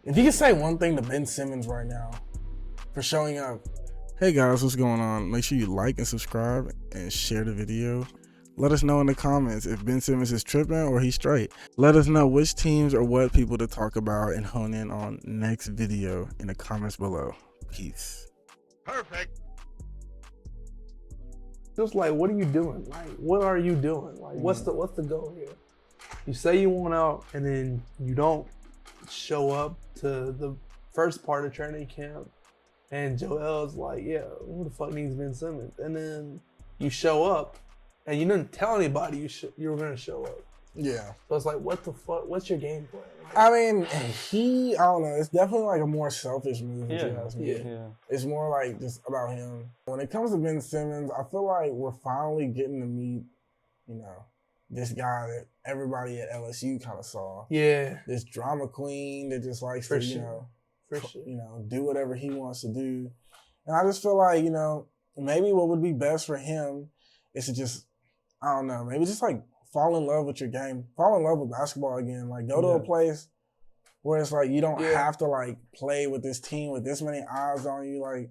If you could say one thing to Ben Simmons right now for showing up. Hey guys, what's going on? Make sure you like and subscribe and share the video. Let us know in the comments if Ben Simmons is tripping or he's straight. Let us know which teams or what people to talk about and hone in on next video in the comments below. Peace. Perfect. Just like, what are you doing? Like, what are you doing? Like, what's the goal here? You say you want out, and then you don't show up to the first part of training camp, and Joel's like, yeah, who the fuck needs Ben Simmons? And then you show up, and you didn't tell anybody you were gonna show up. Yeah. So it's like, what the fuck? What's your game plan? Like, I mean, I don't know. It's definitely like a more selfish move. If you ask me. Yeah. It's more like just about him. When it comes to Ben Simmons, I feel like we're finally getting to meet, this guy that everybody at LSU kind of saw. Yeah. This drama queen that just likes For to, sure. do whatever he wants to do. And I just feel like, maybe what would be best for him is to just, I don't know, maybe just like fall in love with your game. Fall in love with basketball again. Like go to a place where it's like you don't have to like play with this team with this many eyes on you. Like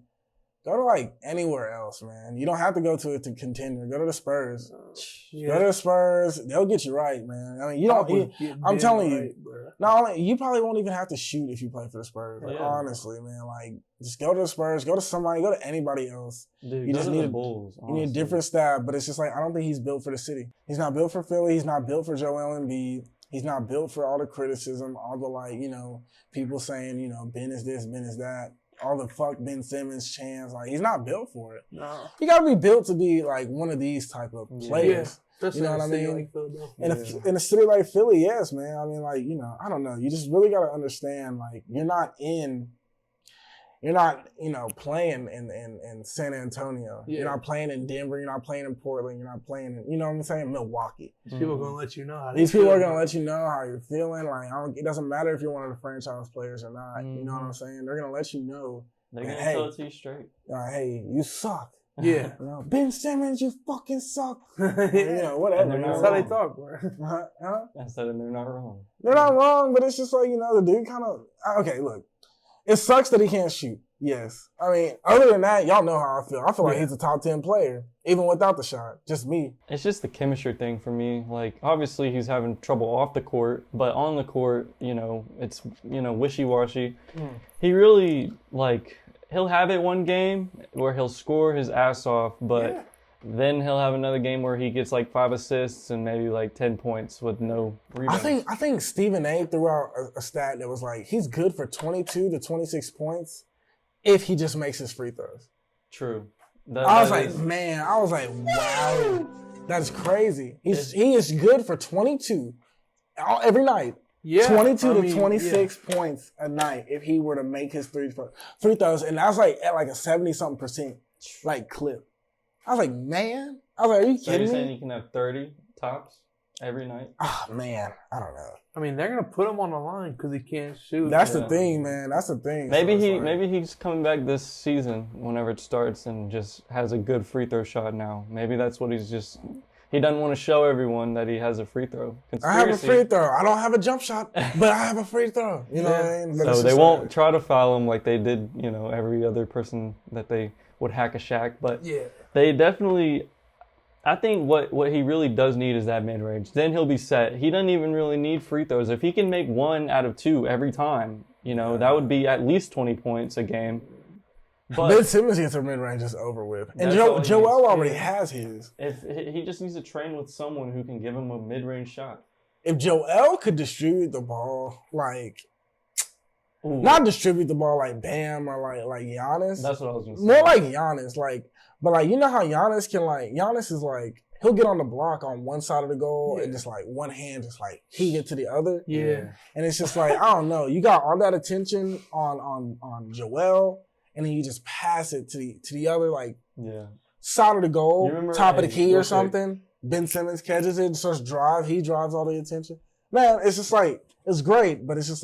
go to like anywhere else, man. You don't have to go to a contender. Go to the Spurs. Go to the Spurs. They'll get you right, man. I mean, you don't. I'm telling you, not only you probably won't even have to shoot if you play for the Spurs. Like, honestly, man. Like just go to the Spurs. Go to somebody. Go to anybody else. Dude, you just need the Bulls. You need a different staff, but it's just like I don't think he's built for the city. He's not built for Philly. He's not built for Joel Embiid. He's not built for all the criticism, all the people saying Ben is this, Ben is that. All the fuck Ben Simmons chants, like he's not built for it. No, you gotta be built to be like one of these type of players. Yeah. You know what I mean? Like in a city like Philly, yes, man. I mean, like I don't know. You just really gotta understand, like you're not playing in San Antonio. Yeah. You're not playing in Denver. You're not playing in Portland. You're not playing in, what I'm saying, Milwaukee. People are gonna let you know how these people are gonna let you know how you're feeling. Like it doesn't matter if you're one of the franchise players or not. You know what I'm saying? They're gonna let you know. They're gonna tell it to you straight. Hey, you suck. Yeah. Ben Simmons, you fucking suck. That's Whatever. how they talk, bro. I said they're not wrong. They're not wrong, but it's just like, the dude kind of, okay, look. It sucks that he can't shoot. Yes. I mean, other than that, y'all know how I feel. I feel like he's a top 10 player, even without the shot. Just me. It's just the chemistry thing for me. Like, obviously he's having trouble off the court, but on the court, it's, wishy-washy. He really, he'll have it one game where he'll score his ass off, but then he'll have another game where he gets 5 assists and maybe 10 points with no rebounds. I think Stephen A. threw out a stat that was he's good for 22 to 26 points if he just makes his free throws. True. I was like, wow, that's crazy. He is good for 22 every night. Yeah, 22 to 26 points a night if he were to make his free throws, and that's at a 70-something% clip. I was like, man. I was like, are you kidding me? So you're saying you can have 30 tops every night? Oh, man. I don't know. I mean, they're going to put him on the line because he can't shoot. That's the thing, man. That's the thing. Maybe he's coming back this season whenever it starts and just has a good free throw shot now. Maybe that's what he doesn't want to show everyone that he has a free throw. I have a free throw. I don't have a jump shot, but I have a free throw. You know what I mean? But so they won't try to foul him like they did, every other person that they would hack a Shaq. But they definitely, I think what he really does need is that mid-range. Then he'll be set. He doesn't even really need free throws. If he can make 1 out of 2 every time, that would be at least 20 points a game. But Ben Simmons gets a mid-range is over with. And Joel already has his. If he just needs to train with someone who can give him a mid-range shot. If Joel could distribute the ball not distribute the ball like Bam or like Giannis. That's what I was going to say. More like Giannis, but you know how Giannis can Giannis is he'll get on the block on one side of the goal and just one hand just he get to the other. Yeah. And it's just I don't know. You got all that attention on Joel, and then you just pass it to the other side of the goal, top of the key or something. Ben Simmons catches it, starts drive. He drives all the attention. Man, it's just it's great, but it's just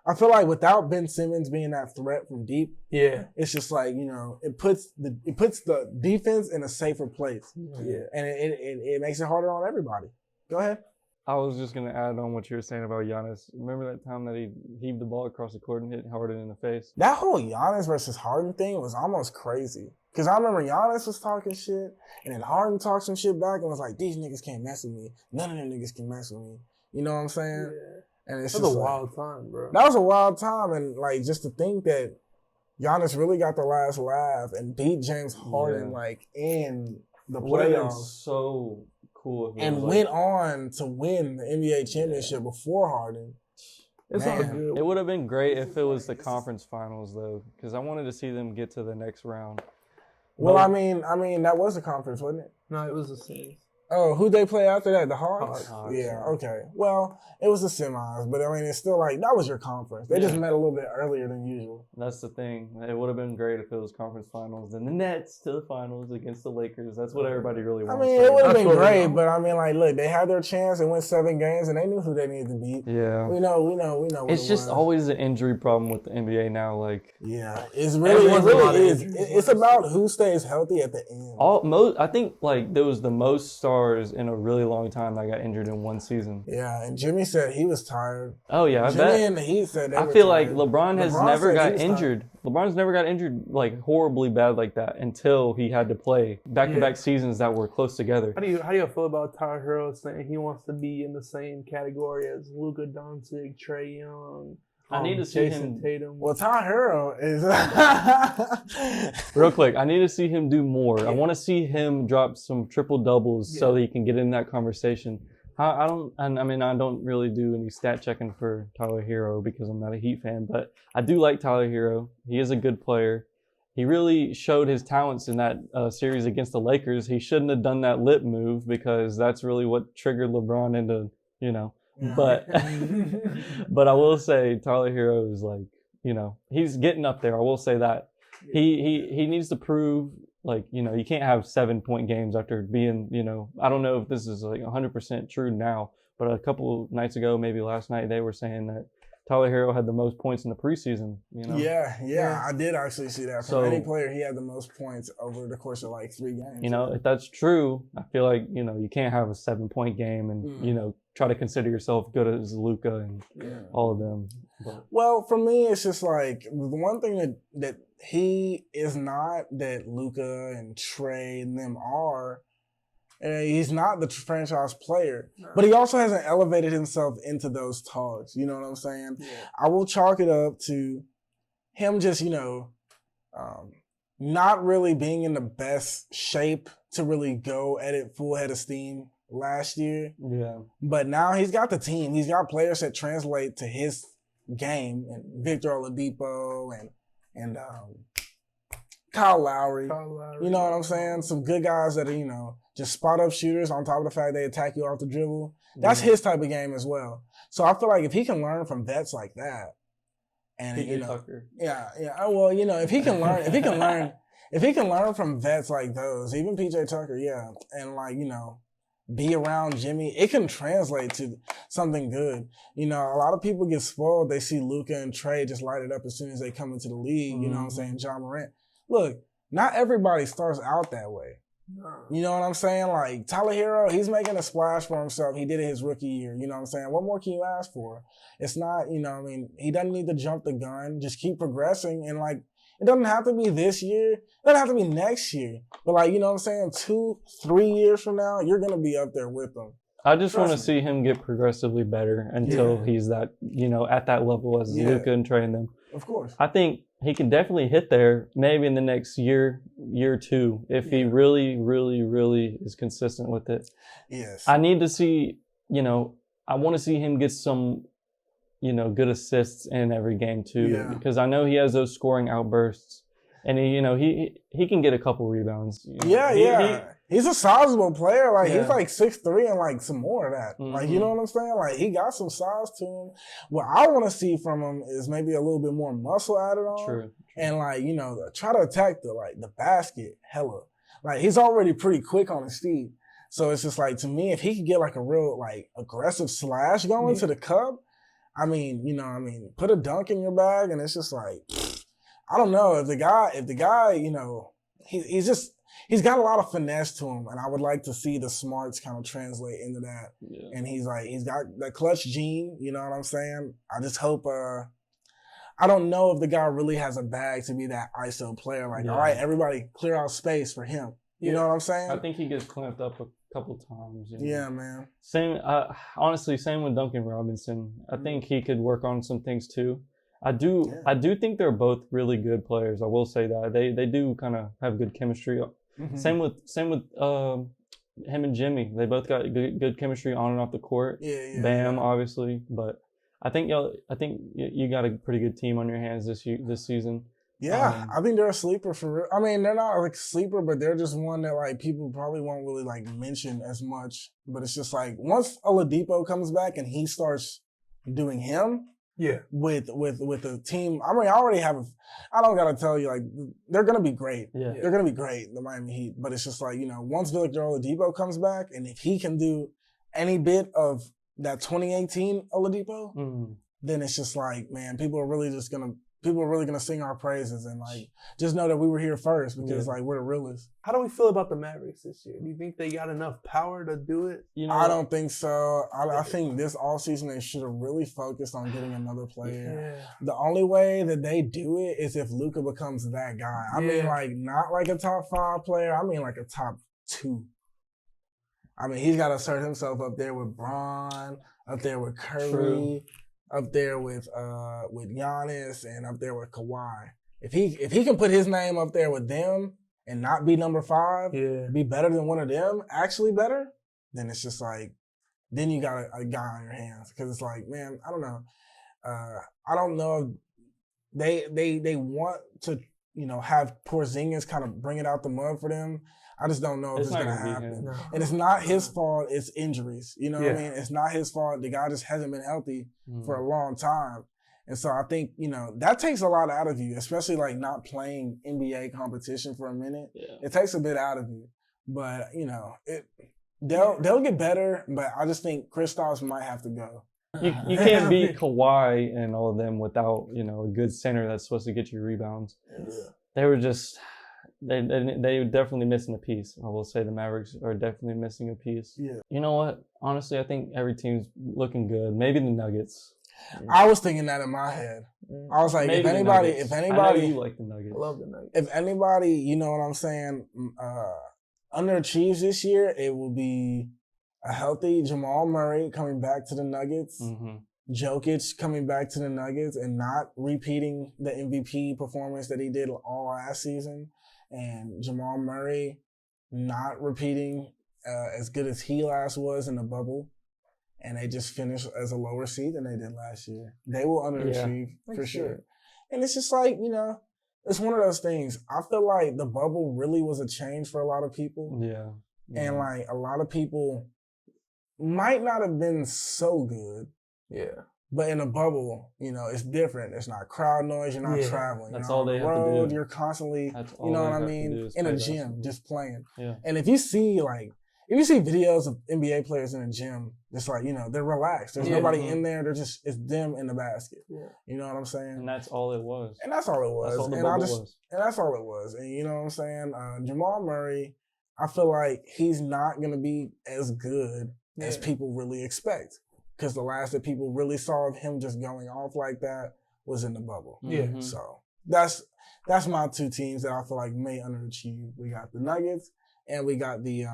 I feel like without Ben Simmons being that threat from deep, it's just it puts the defense in a safer place. Yeah, and it makes it harder on everybody. Go ahead. I was just gonna add on what you were saying about Giannis. Remember that time that he heaved the ball across the court and hit Harden in the face? That whole Giannis versus Harden thing was almost crazy. Because I remember Giannis was talking shit, and then Harden talked some shit back and was like, these niggas can't mess with me. None of them niggas can mess with me. You know what I'm saying? Yeah. And it's That just was a like, wild time, bro. that was a wild time. And like, just to think that Giannis really got the last laugh and beat James Harden like in the Would have been playoffs. so cool. If it And was went on to win the NBA championship before Harden. It's all Man. good. It would have been great if it was the conference finals though, because I wanted to see them get to the next round. Well, I mean, that was the conference, wasn't it? No, it was the same. Oh, who'd they play after that? The Hawks? Hawks, Yeah, okay. Well, it was the semis, but I mean, it's still like, that was your conference. They just met a little bit earlier than usual. That's the thing. It would have been great if it was conference finals. Then the Nets to the finals against the Lakers. That's what everybody really I wants. mean, it would have That's been what we great, know. but I mean, like, look, they had their chance and went 7 games, and they knew who they needed to beat. Yeah. We know. What It's it just was. always an injury problem with the NBA now. Like Yeah, it's really, Everyone's a lot of is. injuries. It's about who stays healthy at the end. I think like there was the most stars in a really long time that got injured in one season. Yeah, and Jimmy said he was tired. Oh yeah, I Jimmy bet. and the Heat said they I were feel like tired. LeBron has LeBron never said he got was tired. injured. LeBron's never got injured like horribly bad like that until he had to play back-to-back seasons that were close together. How do you feel about Tyler Herro saying he wants to be in the same category as Luka Doncic, Trae Young, I need to see Jason him- Tatum? Well, Tyler Herro is. Real quick, I need to see him do more. I want to see him drop some triple doubles so that he can get in that conversation. I don't really do any stat checking for Tyler Herro because I'm not a Heat fan, but I do like Tyler Herro. He is a good player. He really showed his talents in that series against the Lakers. He shouldn't have done that lip move because that's really what triggered LeBron into, But but I will say Tyler Herro is like, he's getting up there. I will say that. He needs to prove, like, you can't have 7-point games after being, I don't know if this is like 100% true now, but a couple nights ago, maybe last night, they were saying that Tyler Herro had the most points in the preseason, Yeah, I did actually see that. From So- any player, he had the most points over the course of like 3 games. If that's true, I feel like, you can't have a 7-point game and, try to consider yourself good as Luka and all of them. But Well, for me, it's just like the one thing that he is not that Luka and Trey and them are. He's not the franchise player, but he also hasn't elevated himself into those talks. You know what I'm saying? Yeah. I will chalk it up to him just, not really being in the best shape to really go at it full head of steam last year. yeah. But now he's got the team. He's got players that translate to his game, and Victor Oladipo and Kyle Lowry. You know what I'm saying? Some good guys that are, just spot up shooters on top of the fact they attack you off the dribble. That's his type of game as well. So I feel like if he can learn from vets like that, and PJ Tucker. yeah. Well, if he can learn, if he can learn from vets like those, even PJ Tucker, yeah, and like be around Jimmy, it can translate to something good. A lot of people get spoiled. They see Luka and Trey just light it up as soon as they come into the league. You know what I'm saying? John Morant. Look, not everybody starts out that way. You know what I'm saying? Like Tyler Herro, he's making a splash for himself. He did it his rookie year. You know what I'm saying? What more can you ask for? It's not, he doesn't need to jump the gun. Just keep progressing. And like, it doesn't have to be this year. It doesn't have to be next year. But like, you know what I'm saying? 2-3 years from now, you're going to be up there with them. I just want to Trust me. see him get progressively better until he's that, at that level as Luka and Trey and them. Of course. I think he can definitely hit there maybe in the next year or two if he really, really, really is consistent with it. Yes. I need to see, I want to see him get some, good assists in every game too, because I know he has those scoring outbursts, and he can get a couple rebounds. He's a sizable player. Like he's like 6'3" and like some more of that. Like, you know what I'm saying? Like he got some size to him. What I want to see from him is maybe a little bit more muscle added on. True. And like, try to attack the basket hella. Like he's already pretty quick on his feet. So it's just like, to me, if he could get like a real like aggressive slash going to the cup, put a dunk in your bag, and it's just like, I don't know if the guy, he's just, he's got a lot of finesse to him, and I would like to see the smarts kind of translate into that. Yeah. And he's got that clutch gene, you know what I'm saying? I just hope, I don't know if the guy really has a bag to be that ISO player. Like, all right, everybody clear out space for him. You know what I'm saying? I think he gets clamped up a couple times. You know? Yeah, man. Same, honestly, same with Duncan Robinson. I think he could work on some things too. I do think they're both really good players. I will say that they do kind of have good chemistry. Mm-hmm. Same with him and Jimmy. They both got good chemistry on and off the court. Yeah. Bam, obviously, but I think you got a pretty good team on your hands this season. Yeah, I think they're a sleeper for real. I mean, they're not like a sleeper, but they're just one that like people probably won't really like mention as much. But it's just like once Oladipo comes back and he starts doing him, with the team. I mean, I already have. I don't gotta tell you, like they're gonna be great. Yeah, they're gonna be great, the Miami Heat. But it's just like, you know, once Victor Oladipo comes back, and if he can do any bit of that 2018 Oladipo, then it's just like, man, people are really gonna sing our praises, and like just know that we were here first because like we're the realest. How do we feel about the Mavericks this year? Do you think they got enough power to do it? You know, I don't think so. I think this offseason they should have really focused on getting another player. Yeah. The only way that they do it is if Luka becomes that guy. I mean, like not like a top 5 player. I mean like a top 2. I mean, he's got to assert himself up there with Bron, up there with Curry. True. Up there with Giannis, and up there with Kawhi. If he can put his name up there with them and not be number 5, be better than one of them, actually better, then it's just like, then you got a guy on your hands. Because it's like, man, I don't know. I don't know if they want to, you know, have Porzingis kind of bring it out the mud for them. I just don't know if it's going to happen. No. And it's not his fault. It's injuries. You know what I mean? It's not his fault. The guy just hasn't been healthy for a long time. And so I think, you know, that takes a lot out of you, especially like not playing NBA competition for a minute. Yeah. It takes a bit out of you. But, you know, they'll get better, but I just think Kristaps might have to go. You can't beat Kawhi and all of them without, you know, a good center that's supposed to get you rebounds. Yeah. They were just... They were definitely missing a piece. I will say the Mavericks are definitely missing a piece. Yeah. You know what? Honestly, I think every team's looking good. Maybe the Nuggets. I was thinking that in my head. I was like, if anybody, I know you like the Nuggets. I love the Nuggets. If anybody, you know what I'm saying, underachieves this year, it will be a healthy Jamal Murray coming back to the Nuggets. Mm-hmm. Jokic coming back to the Nuggets and not repeating the MVP performance that he did all last season. And Jamal Murray not repeating as good as he last was in the bubble. And they just finished as a lower seed than they did last year. They will underachieve for sure. And it's just like, you know, it's one of those things. I feel like the bubble really was a change for a lot of people. Yeah. And like a lot of people might not have been so good. Yeah. But in a bubble, you know, it's different. It's not crowd noise. You're not traveling. That's you're all they have to do. You're constantly, you know what I mean, in a gym, just playing. Yeah. And if you see videos of NBA players in a gym, it's like, you know, they're relaxed. There's nobody in there. It's them in the basket. Yeah. You know what I'm saying? And that's all it was. And that's all it was. That's all the bubble was. And that's all it was. And you know what I'm saying? Jamal Murray, I feel like he's not going to be as good as people really expect. Because the last that people really saw of him just going off like that was in the bubble. Yeah. So that's my 2 teams that I feel like may underachieve. We got the Nuggets and we got the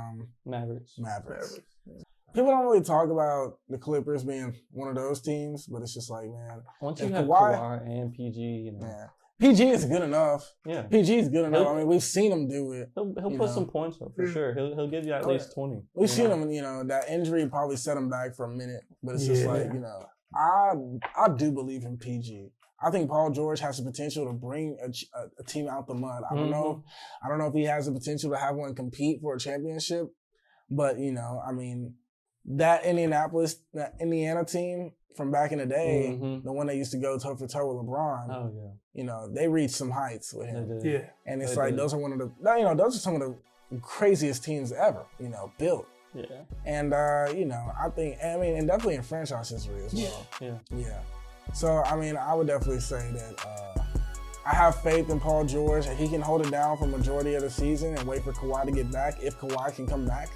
Mavericks. Yeah. People don't really talk about the Clippers being one of those teams, but it's just like, man. Once you have Kawhi and PG, you know. Yeah. PG is good enough. Yeah. PG is good enough. I mean, we've seen him do it. He'll put some points up for sure. He'll give you at least 20. We've seen him, you know, that injury probably set him back for a minute. But it's just like, you know, I do believe in PG. I think Paul George has the potential to bring a team out the mud. I don't know if he has the potential to have one compete for a championship. But, you know, I mean, that Indiana team from back in the day, the one that used to go toe for toe with LeBron, you know, they reached some heights with him. Yeah. And it's those are some of the craziest teams ever, you know, built. Yeah. And, you know, and definitely in franchise history as well. Yeah. So, I mean, I would definitely say that I have faith in Paul George that he can hold it down for majority of the season and wait for Kawhi to get back if Kawhi can come back.